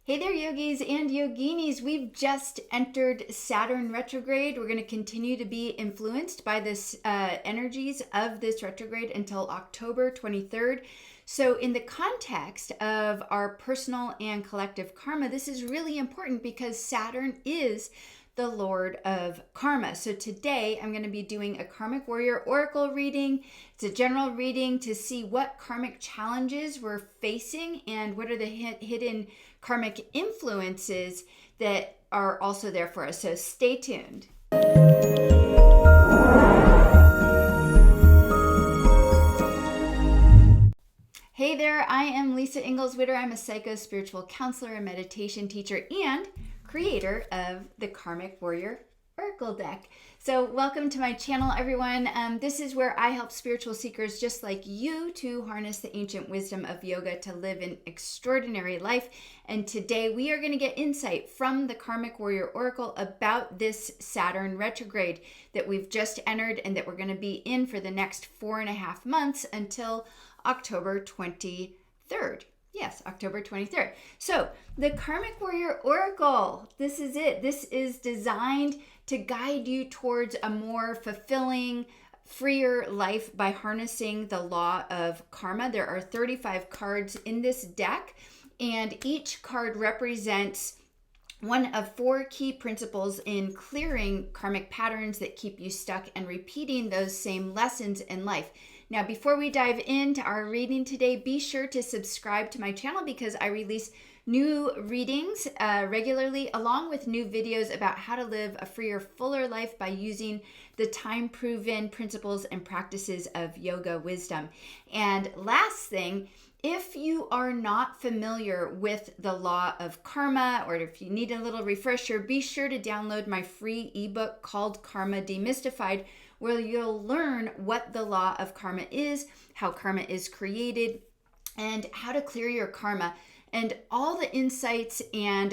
Hey there, yogis and yoginis. We've just entered Saturn retrograde. We're going to continue to be influenced by this energies of this retrograde until October 23rd. So in the context of our personal and collective karma, this is really important because Saturn is the Lord of Karma. So today I'm going to be doing a Karmic Warrior Oracle reading. It's a general reading to see what karmic challenges we're facing and what are the hidden karmic influences that are also there for us. So stay tuned. Hey there, I am Lisa Engles. I'm a psycho-spiritual counselor and meditation teacher and creator of the Karmic Warrior Oracle deck. So welcome to my channel, everyone. This is where I help spiritual seekers just like you to harness the ancient wisdom of yoga to live an extraordinary life. And today we are going to get insight from the Karmic Warrior Oracle about this Saturn retrograde that we've just entered and that we're going to be in for the next 4.5 months until October 23rd. Yes, October 23rd. So the Karmic Warrior Oracle, this is it. This is designed to guide you towards a more fulfilling, freer life by harnessing the law of karma. There are 35 cards in this deck, and each card represents one of 4 key principles in clearing karmic patterns that keep you stuck and repeating those same lessons in life. Now, before we dive into our reading today, be sure to subscribe to my channel because I release new readings regularly, along with new videos about how to live a freer, fuller life by using the time-proven principles and practices of yoga wisdom. And last thing, if you are not familiar with the law of karma, or if you need a little refresher, be sure to download my free ebook called Karma Demystified, where you'll learn what the law of karma is, how karma is created, and how to clear your karma. And all the insights and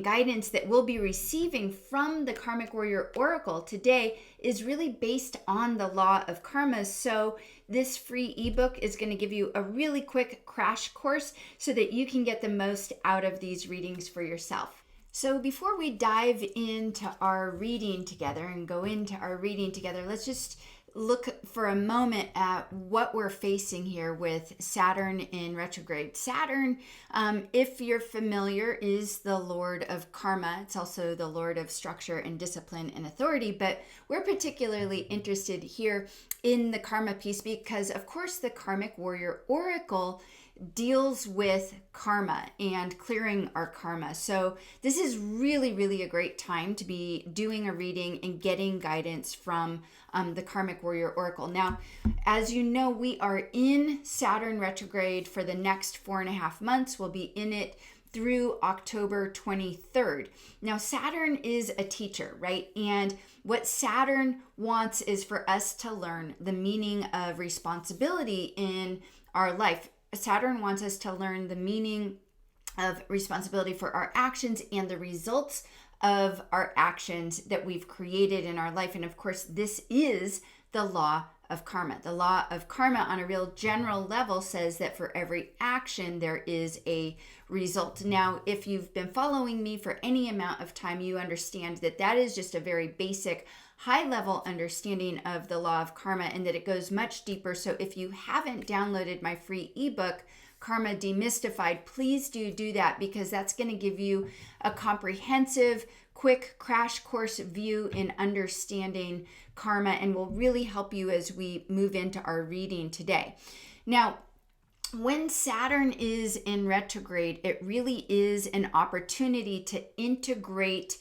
guidance that we'll be receiving from the Karmic Warrior Oracle today is really based on the law of karma. So this free ebook is going to give you a really quick crash course so that you can get the most out of these readings for yourself. So before we dive into our reading together and go into our reading together, let's just look for a moment at what we're facing here with Saturn in retrograde. Saturn, if you're familiar, is the Lord of Karma. It's also the Lord of structure and discipline and authority, but we're particularly interested here in the karma piece because, of course, the Karmic Warrior Oracle deals with karma and clearing our karma. So this is really, really a great time to be doing a reading and getting guidance from the Karmic Warrior Oracle. Now, as you know, we are in Saturn retrograde for the next 4.5 months. We'll be in it through October 23rd. Now, Saturn is a teacher, right? And what Saturn wants is for us to learn the meaning of responsibility in our life. Saturn wants us to learn the meaning of responsibility for our actions and the results of our actions that we've created in our life. And of course, this is the law of karma. The law of karma on a real general level says that for every action, there is a result. Now, if you've been following me for any amount of time, you understand that that is just a very basic high-level understanding of the law of karma and that it goes much deeper. So if you haven't downloaded my free ebook, Karma Demystified, please do that because that's going to give you a comprehensive, quick crash course view in understanding karma and will really help you as we move into our reading today. Now, when Saturn is in retrograde, it really is an opportunity to integrate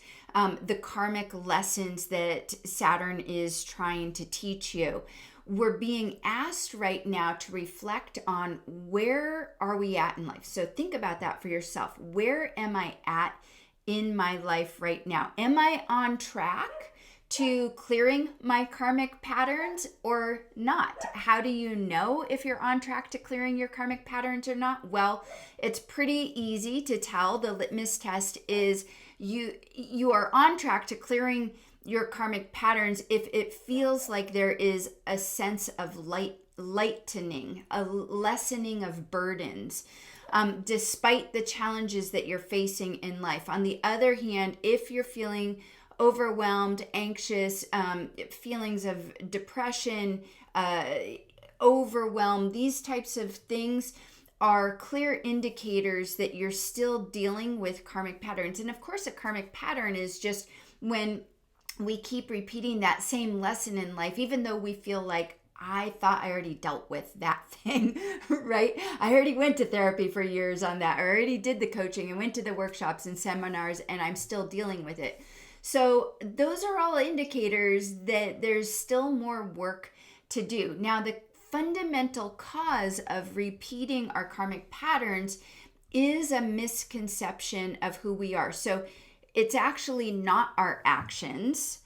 the karmic lessons that Saturn is trying to teach you. We're being asked right now to reflect on where are we at in life. So think about that for yourself. Where am I at in my life right now? Am I on track to clearing my karmic patterns or not? How do you know if you're on track to clearing your karmic patterns or not? Well, it's pretty easy to tell. The litmus test is you are on track to clearing your karmic patterns if it feels like there is a sense of lightening, a lessening of burdens. despite the challenges that you're facing in life. On the other hand, if you're feeling overwhelmed, anxious, feelings of depression, overwhelm, these types of things are clear indicators that you're still dealing with karmic patterns. And of course, a karmic pattern is just when we keep repeating that same lesson in life, even though we feel like, I thought I already dealt with that thing, right? I already went to therapy for years on that. I already did the coaching and went to the workshops and seminars, and I'm still dealing with it. So those are all indicators that there's still more work to do. Now, the fundamental cause of repeating our karmic patterns is a misconception of who we are. So it's actually not our actions,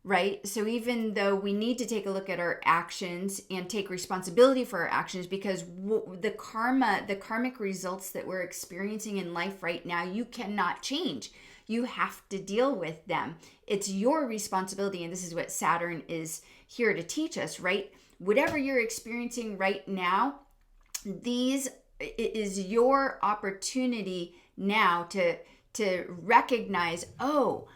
right? So even though we need to take a look at our actions and take responsibility for our actions, because the karmic results that we're experiencing in life right now, you cannot change. You have to deal with them. It's your responsibility. And this is what Saturn is here to teach us, right? Whatever you're experiencing right now, it is your opportunity now to recognize, oh,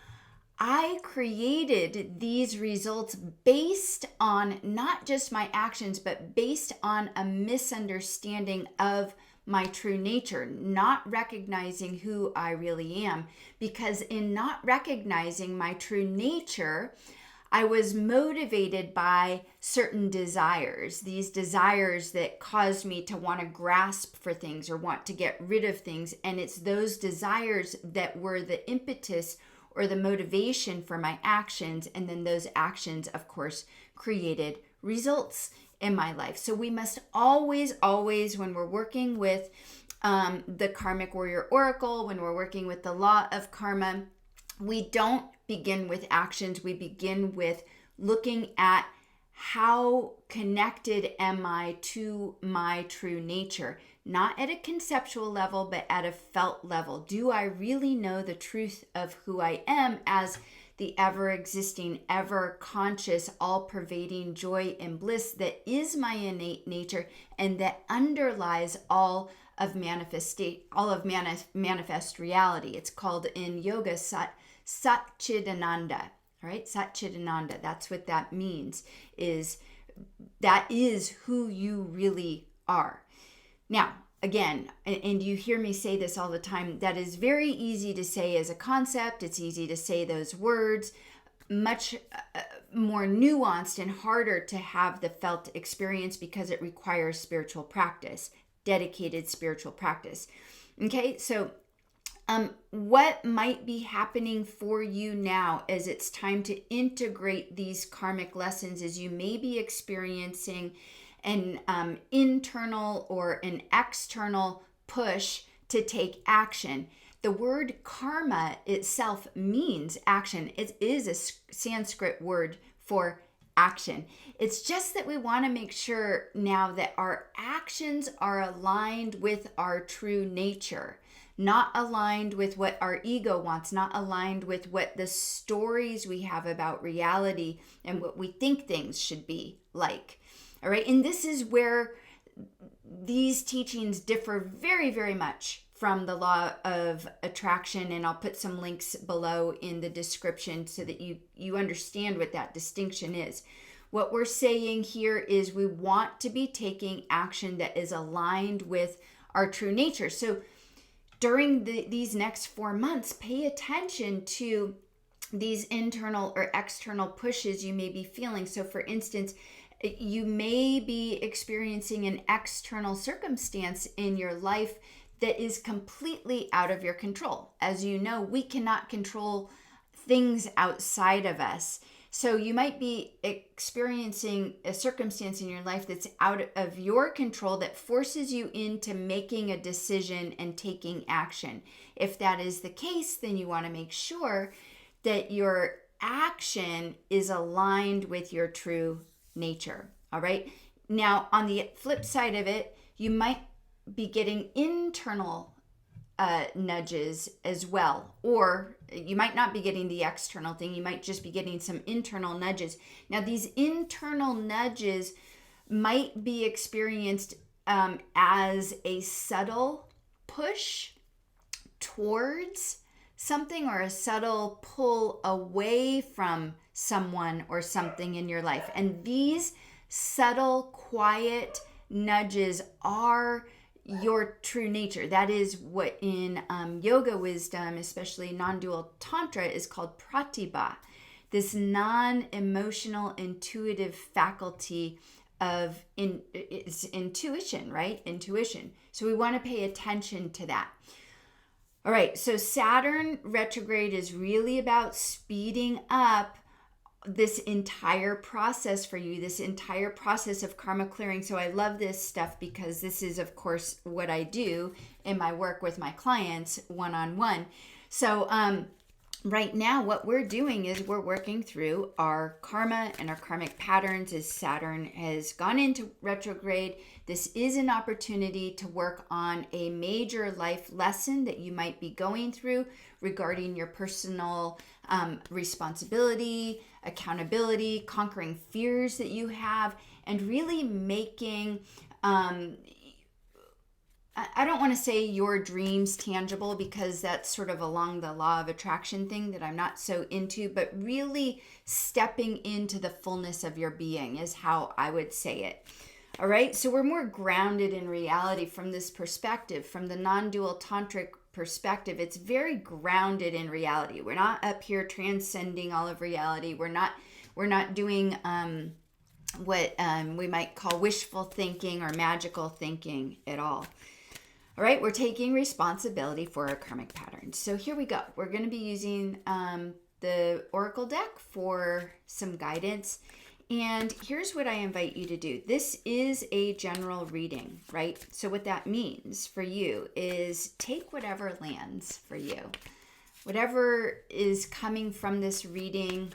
I created these results based on not just my actions, but based on a misunderstanding of my true nature, not recognizing who I really am. Because in not recognizing my true nature, I was motivated by certain desires, these desires that caused me to want to grasp for things or want to get rid of things. And it's those desires that were the impetus or the motivation for my actions. And then those actions, of course, created results in my life. So we must always, when we're working with the Karmic Warrior Oracle, when we're working with the law of karma, we don't begin with actions. We begin with looking at how connected am I to my true nature, not at a conceptual level, but at a felt level. Do I really know the truth of who I am as the ever-existing, ever-conscious, all-pervading joy and bliss that is my innate nature and that underlies all of manifest reality? It's called in yoga Satchidananda. All right, Satchidananda. That's what that means. That is who you really are. Now, again, and you hear me say this all the time, that is very easy to say as a concept. It's easy to say those words, much more nuanced and harder to have the felt experience because it requires spiritual practice, dedicated spiritual practice. Okay, so what might be happening for you now as it's time to integrate these karmic lessons is you may be experiencing an internal or an external push to take action. The word karma itself means action. It is a Sanskrit word for action. It's just that we want to make sure now that our actions are aligned with our true nature, not aligned with what our ego wants, not aligned with what the stories we have about reality and what we think things should be like. All right. And this is where these teachings differ very, very much from the law of attraction. And I'll put some links below in the description so that you understand what that distinction is. What we're saying here is we want to be taking action that is aligned with our true nature. So during these next 4 months, pay attention to these internal or external pushes you may be feeling. So for instance, you may be experiencing an external circumstance in your life that is completely out of your control. As you know, we cannot control things outside of us. So you might be experiencing a circumstance in your life that's out of your control that forces you into making a decision and taking action. If that is the case, then you want to make sure that your action is aligned with your true nature. All right. Now, on the flip side of it, you might be getting internal nudges as well, or you might not be getting the external thing. You might just be getting some internal nudges. Now, these internal nudges might be experienced as a subtle push towards something or a subtle pull away from someone or something in your life. And these subtle, quiet nudges are your true nature. That is what in yoga wisdom, especially non-dual tantra, is called pratibha. This non-emotional intuitive faculty of it's intuition, right? Intuition. So we want to pay attention to that. All right, so Saturn retrograde is really about speeding up this entire process for you, this entire process of karma clearing. So I love this stuff because this is, of course, what I do in my work with my clients one-on-one. So right now, what we're doing is we're working through our karma and our karmic patterns as Saturn has gone into retrograde. This is an opportunity to work on a major life lesson that you might be going through regarding your personal responsibility, accountability, conquering fears that you have, and really making I don't want to say your dreams tangible, because that's sort of along the law of attraction thing that I'm not so into, but really stepping into the fullness of your being is how I would say it. All right, so we're more grounded in reality from this perspective, from the non-dual tantric perspective. It's very grounded in reality. We're not up here transcending all of reality. We're not doing what we might call wishful thinking or magical thinking at all. All right, we're taking responsibility for our karmic patterns. So here we go. We're going to be using the Oracle deck for some guidance. And here's what I invite you to do. This is a general reading, right? So what that means for you is take whatever lands for you. Whatever is coming from this reading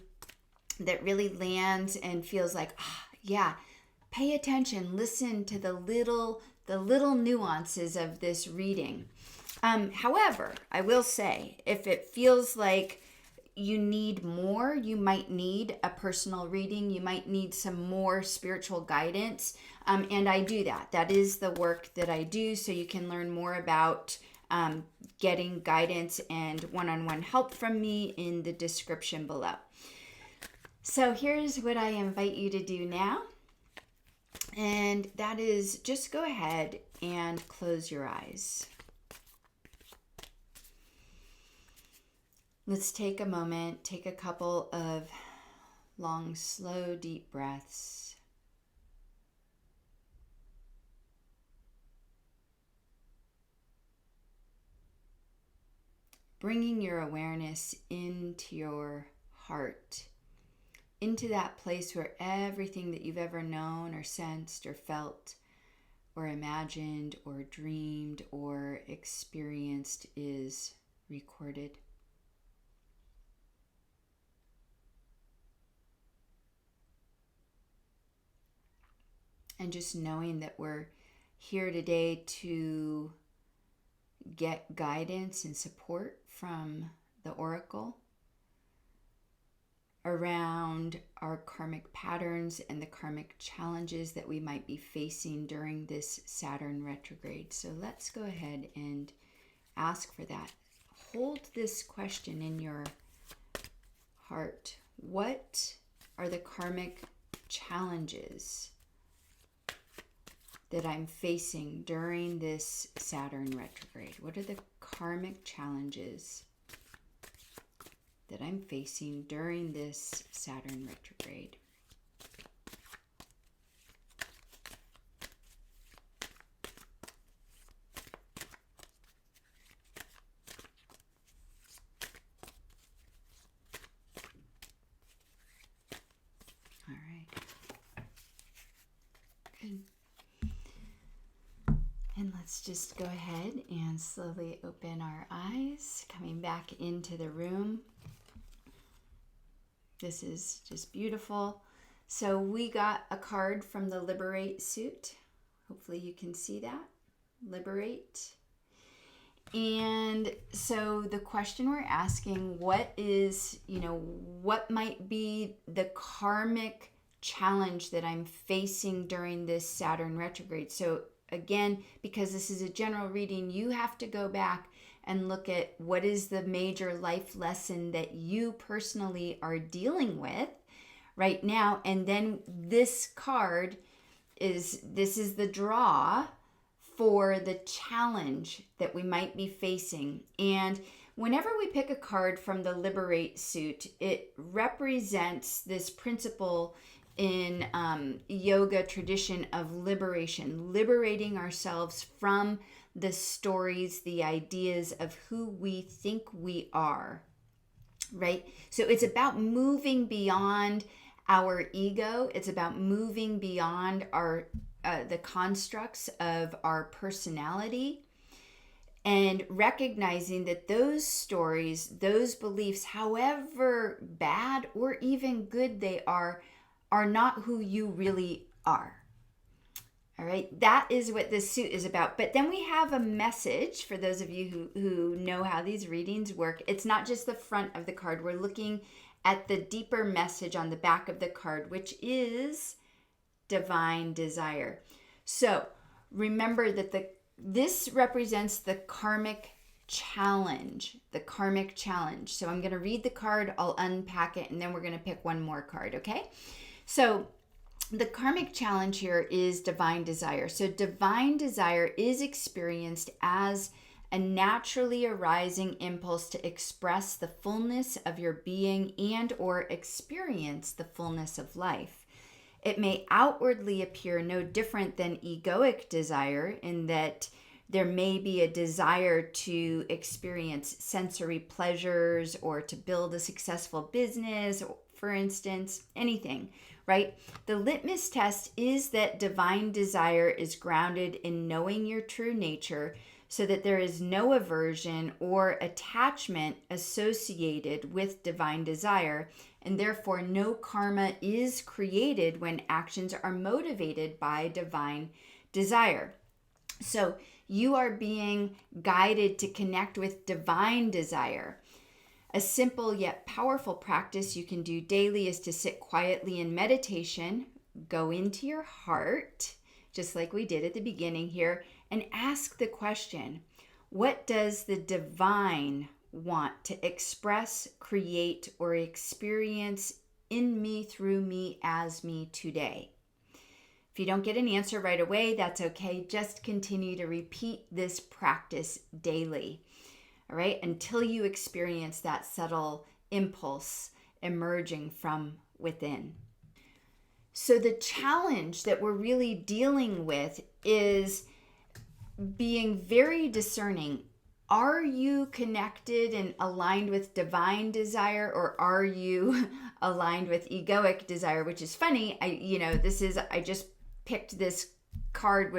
that really lands and feels like, yeah, pay attention, listen to the little nuances of this reading. However, I will say, if it feels like you need more, you might need a personal reading, you might need some more spiritual guidance, and I do that. That is the work that I do, so you can learn more about getting guidance and one-on-one help from me in the description below. So here's what I invite you to do now. And that is just go ahead and close your eyes. Let's take a moment, take a couple of long, slow, deep breaths. Bringing your awareness into your heart, into that place where everything that you've ever known or sensed or felt or imagined or dreamed or experienced is recorded. And just knowing that we're here today to get guidance and support from the Oracle around our karmic patterns and the karmic challenges that we might be facing during this Saturn retrograde. So let's go ahead and ask for that. Hold this question in your heart. What are the karmic challenges that I'm facing during this Saturn retrograde? What are the karmic challenges that I'm facing during this Saturn retrograde? All right. Good. And let's just go ahead and slowly open our eyes, coming back into the room. This is just beautiful. So we got a card from the Liberate suit. Hopefully you can see that. Liberate. And so the question we're asking, what might be the karmic challenge that I'm facing during this Saturn retrograde? So again, because this is a general reading, you have to go back and look at what is the major life lesson that you personally are dealing with right now. And then this card is the draw for the challenge that we might be facing. And whenever we pick a card from the Liberate suit, it represents this principle in yoga tradition of liberation, liberating ourselves from the stories, the ideas of who we think we are, right? So it's about moving beyond our ego. It's about moving beyond our the constructs of our personality, and recognizing that those stories, those beliefs, however bad or even good they are not who you really are. All right, that is what this suit is about. But then we have a message for those of you who know how these readings work. It's not just the front of the card. We're looking at the deeper message on the back of the card, which is divine desire. So remember that this represents the karmic challenge, So I'm going to read the card, I'll unpack it, and then we're going to pick one more card, okay? So the karmic challenge here is divine desire. So divine desire is experienced as a naturally arising impulse to express the fullness of your being and or experience the fullness of life. It may outwardly appear no different than egoic desire in that there may be a desire to experience sensory pleasures or to build a successful business, for instance, anything, right? The litmus test is that divine desire is grounded in knowing your true nature so that there is no aversion or attachment associated with divine desire, and therefore no karma is created when actions are motivated by divine desire. So you are being guided to connect with divine desire. A simple yet powerful practice you can do daily is to sit quietly in meditation, go into your heart, just like we did at the beginning here, and ask the question, what does the divine want to express, create, or experience in me, through me, as me today? If you don't get an answer right away, that's okay. Just continue to repeat this practice daily, all right, until you experience that subtle impulse emerging from within. So the challenge that we're really dealing with is being very discerning. Are you connected and aligned with divine desire, or are you aligned with egoic desire? Which is funny. I just picked this card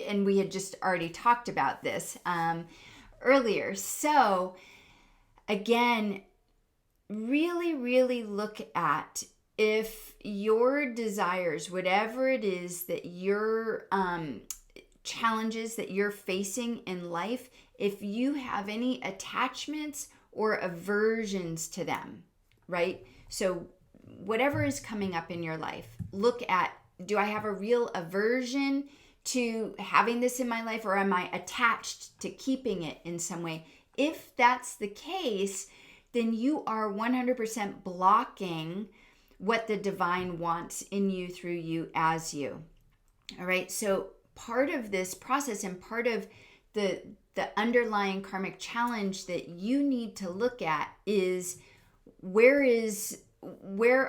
and we had just already talked about this earlier. So again, really, really look at if your desires, whatever it is that your challenges that you're facing in life, if you have any attachments or aversions to them, right? So whatever is coming up in your life, look at, do I have a real aversion to having this in my life, or am I attached to keeping it in some way? If that's the case, then you are 100% blocking what the divine wants in you, through you, as you. All right. So part of this process and part of the underlying karmic challenge that you need to look at is where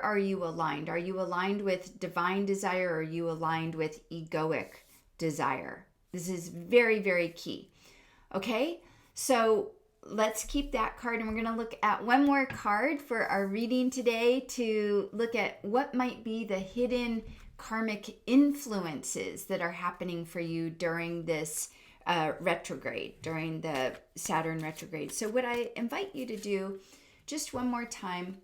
are you aligned? Are you aligned with divine desire, or are you aligned with egoic desire? This is very, very key. Okay. So let's keep that card, and we're going to look at one more card for our reading today to look at what might be the hidden karmic influences that are happening for you during this retrograde, during the Saturn retrograde. So what I invite you to do just one more time,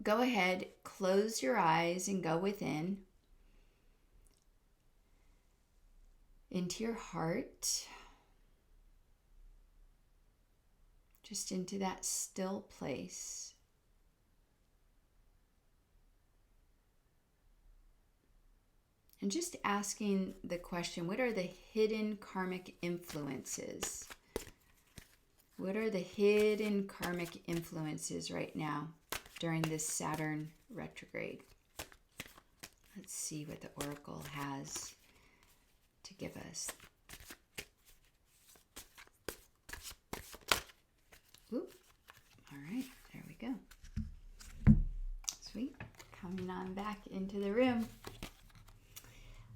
go ahead, close your eyes and go within into your heart. Just into that still place. And just asking the question, what are the hidden karmic influences? What are the hidden karmic influences right now during this Saturn retrograde? Let's see what the Oracle has to give us. Oop. All right, there we go. Sweet. Coming on back into the room.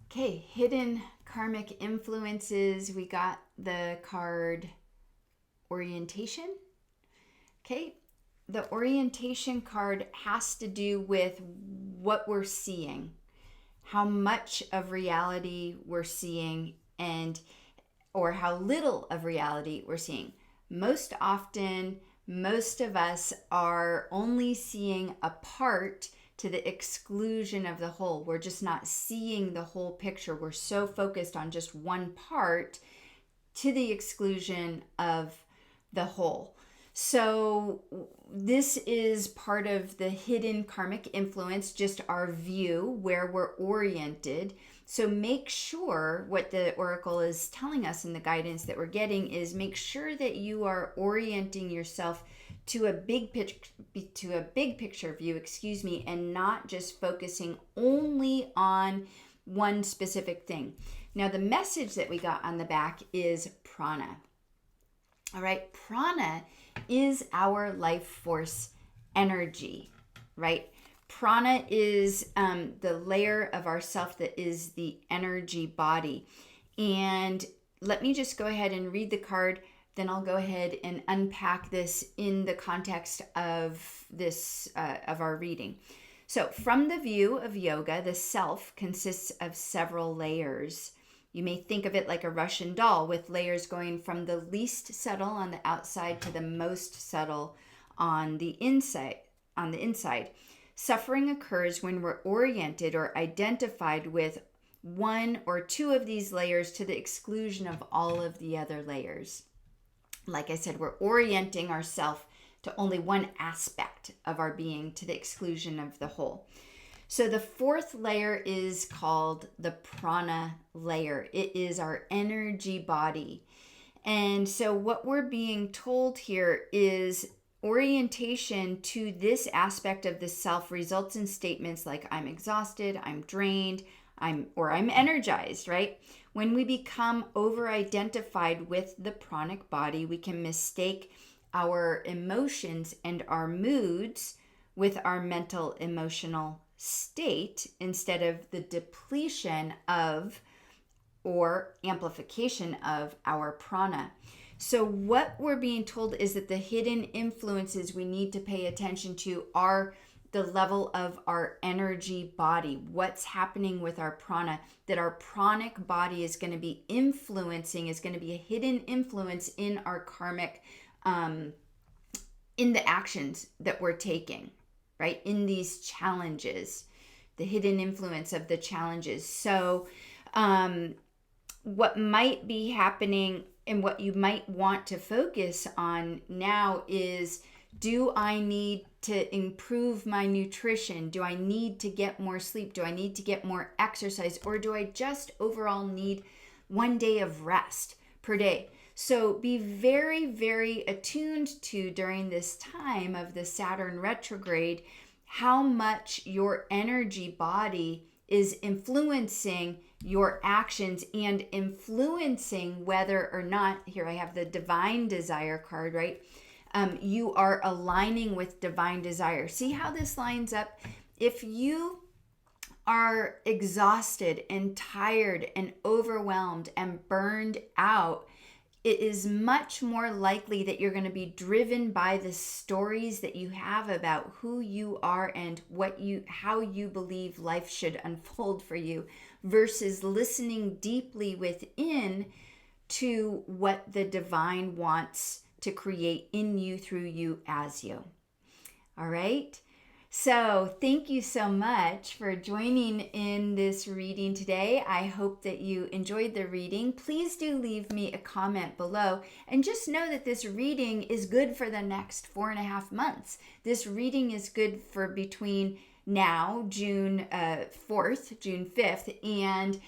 Okay, hidden karmic influences. We got the card orientation. Okay, the orientation card has to do with what we're seeing, how much of reality we're seeing, and or how little of reality we're seeing. Most often, most of us are only seeing a part to the exclusion of the whole. We're just not seeing the whole picture. We're so focused on just one part to the exclusion of the whole. So this is part of the hidden karmic influence, just our view, where we're oriented. So make sure what the Oracle is telling us in the guidance that we're getting is make sure that you are orienting yourself to a big picture view, and not just focusing only on one specific thing. Now, the message that we got on the back is prana. All right, prana is our life force energy, right? Prana is the layer of ourself that is the energy body. And let me just go ahead and read the card. Then I'll go ahead and unpack this in the context of this of our reading. So, from the view of yoga, the self consists of several layers. You may think of it like a Russian doll with layers going from the least subtle on the outside to the most subtle on the inside. Suffering occurs when we're oriented or identified with one or two of these layers to the exclusion of all of the other layers. Like I said, we're orienting ourselves to only one aspect of our being to the exclusion of the whole. So the fourth layer is called the prana layer. It is our energy body. And so what we're being told here is orientation to this aspect of the self results in statements like I'm exhausted, I'm drained, I'm energized, right? When we become over-identified with the pranic body, we can mistake our emotions and our moods with our mental emotional state instead of the depletion of or amplification of our prana. So what we're being told is that the hidden influences we need to pay attention to are the level of our energy body, what's happening with our prana, that our pranic body is going to be influencing, is going to be a hidden influence in our karmic, in the actions that we're taking, right? In these challenges, the hidden influence of the challenges. So what might be happening and what you might want to focus on now is, do I need to improve my nutrition? Do I need to get more sleep? Do I need to get more exercise? Or do I just overall need 1 day of rest per day? So be very, very attuned to, during this time of the Saturn retrograde, how much your energy body is influencing your actions and influencing whether or not, here I have the divine desire card, right? You are aligning with divine desire. See how this lines up? If you are exhausted and tired and overwhelmed and burned out, it is much more likely that you're going to be driven by the stories that you have about who you are and how you believe life should unfold for you, versus listening deeply within to what the divine wants to create in you, through you, as you. All right? So thank you so much for joining in this reading today. I hope that you enjoyed the reading. Please do leave me a comment below, and just know that this reading is good for the next 4.5 months. This reading is good for between now, June 4th, June 5th, and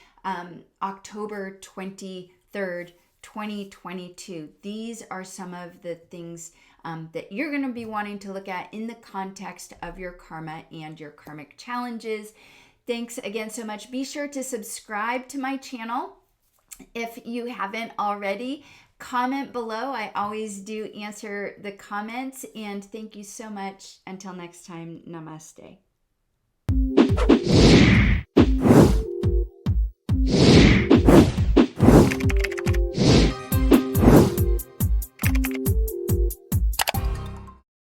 October 23rd, 2022. These are some of the things that you're going to be wanting to look at in the context of your karma and your karmic challenges. Thanks again so much. Be sure to subscribe to my channel if you haven't already. Comment below. I always do answer the comments. And thank you so much. Until next time, namaste.